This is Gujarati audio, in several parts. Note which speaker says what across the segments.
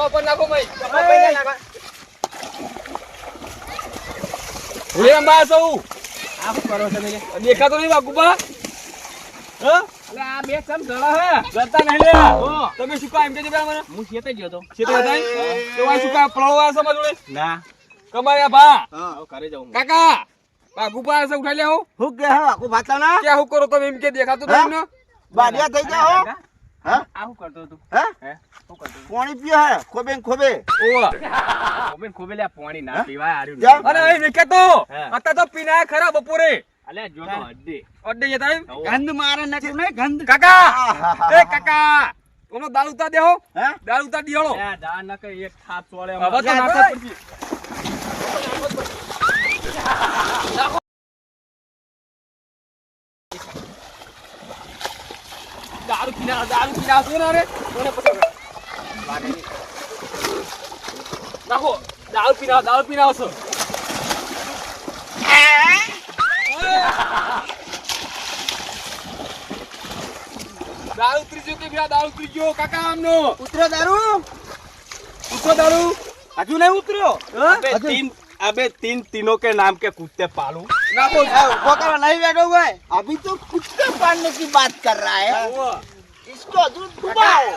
Speaker 1: ઉપર નાખો ભાઈ ભાઈ નાખો ઓલે અંબા સૌ આ શું કરો તમે દેખાતો નહીં બાકુબા હ અલે આ બે સમ જળા હે જતા નહીં લે તમે શું કામ કે પેલા મને હું ખેતે ગયો તો ખેતે હતા તો આ શું કા પળવા સમજ જોડે ના કમાયા ભા હા ઘરે જાઉં કાકા બાકુબા સે ઉઠાઈ લે હો હું કે હા બાકુ ભાતા ના કે હું કરો તમે એમ કે દેખાતો તમને બાડિયા થઈ જાઓ હા આ શું કરતો તું હે શું કરતો પાણી પીએ હે ખોબેન ખોબે ઓ ખોબેન ખોબે લે પાણી ના પીવાય આર્યું અરે એ મેકે તો અતા તો પીના ખરા બપોરે અલે જો તો અડ્ડે જતા ગંધ મારે નકર નહીં ગંધ કાકા એ કાકા ઓનો દાળ ઉતા દેહો હે દાળ ઉતા દીળો એ દાળ નકર એક થાપ ચોળે હવે તો નાખો પડતી દારૂ પીના તો ના રે કોને પકડ લાગે નાખો દારૂ પીના છો દારૂ ત્રીજો કે ભ્યા દારૂ ત્રીજો કાકા આમનો ઉતરો દારૂ હજુ નહીં ઉતર્યો अबे तीनों के नाम के कुत्ते पालू ना वो करा नहीं बैठो भाई अभी तो कुत्ते पालने की बात कर रहा है इसको दूध डुबाओ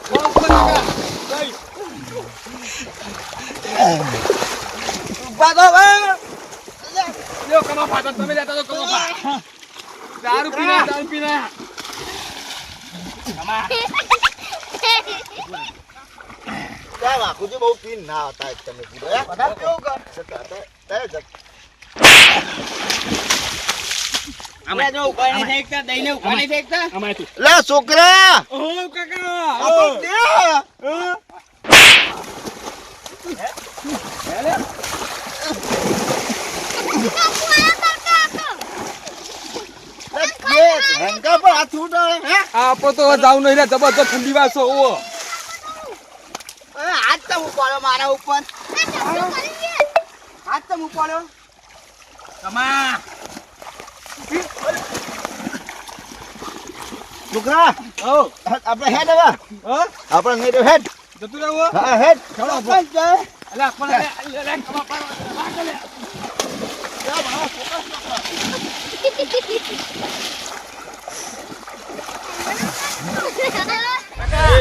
Speaker 1: भागो भाई लो कमा भागो तुम्हें जाता तो कमा दारू पीना कमा क्या बाकू जी बहुत पीन ना होता है तुम्हें पूरा पता क्यों कर सकता है અમે જો ઉપર નહીં ફેંકતા દઈને ઉપર નહીં ફેંકતા અમાય તું લે છોકરા ઓ કાકા આ તો દે લે ये हंका पर हाथ उठा है आप तो जाऊ नहीं रे जबरदस्त ठंडी वासो ओ हाथ तो ऊपर मारा ऊपर हाथ तो ऊपर कमा છોકરા ઓ આપણે હેડ હવે આપણે નહીં તો હેડ જતું રહો હા હેડ ચલો પણ જાય અલે આપણે લે કમા પાડો લે જા ભાવ ફોકસ એ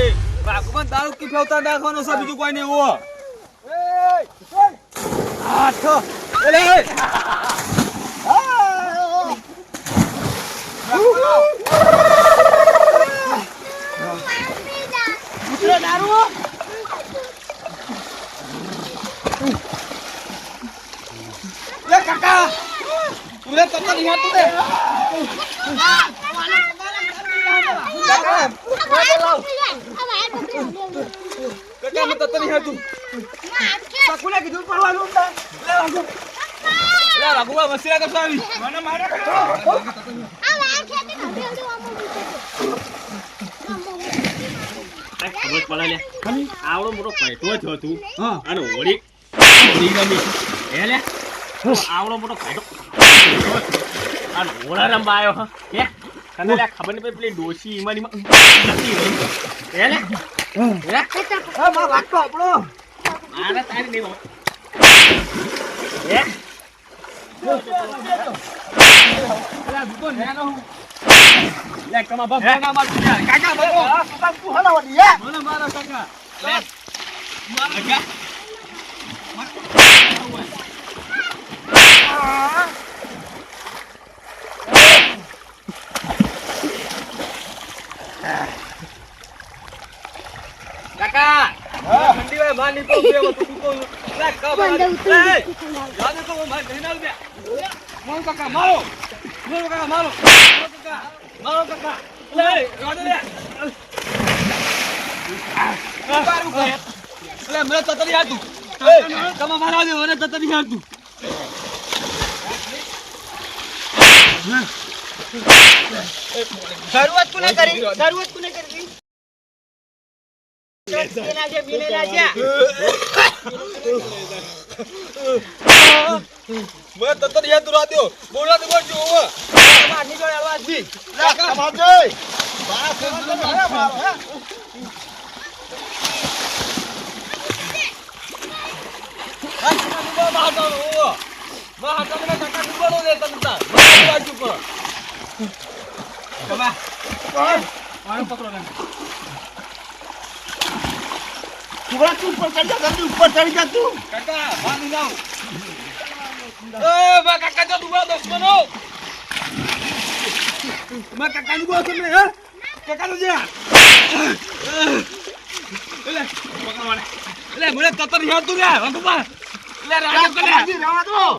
Speaker 1: બાકુમાં દારૂ કી ફેવતા નાખવાનો છે બીજું કોઈ નહીં હો એ આ તો લે दारू ले काका तुले तत्ता नहीं हाथ दे काका काका मत तत्ता नहीं हाथ तू काकुले की दूर परवानो ले लागू मसीरा का सावी મને મારે આ વા ખેતી ન બેવડો ખબર પડા લે આવડો મોટો પૈટો થયો તું અને ઓડી ગમી હે લે આવડો મોટો પૈટો અને ઓળા રંબા આવ્યો હે કને લે ખબર નહીં પેલી ડોશી ઈમાની હે લે હા માર વાટકો આપણો મારે તારી નહીં હે અલા દુકો નેનો લે કમા બાપ ના માર કાકા બાપો બાપ તું હલા વડી હે મને મારો કાકા લે માર કાકા કાકા ઠંડી વે માર નીકો બેવો તું તું લે કમા લે યાદ તો માર નહીં નાલ બે મારો કાકા મારો કાકા લે રોડ લે પારું કે લે મને તતરી હાતું કમા મારવા દે મને તતરી હાતું શરૂઆત કોને કરી બેના છે मैं तत्तर याद दुरा दियो बोला तो बोल जो हुआ मारनी जो आवाज दी काका भाग जाए बाप से मारा मार है હાથો ઓ માં હાથો મને કાકા ડૂબડો દે તને તા મને બાજુ પર કબા પાણી પકડો ને
Speaker 2: છોકરા તું ઉપર ચડી જા જલ્દી ઉપર ચડી જા તું
Speaker 1: કાકા બાંધી નાવ એ બા કાકા જો ડૂબડો દુશ્મનો માં કાકા નું બોલ તમે હે કાકા નું જા લે મને તતર યાદ તું રે વાંધો પા લે રાજ કરે
Speaker 2: રાજી રાવા દો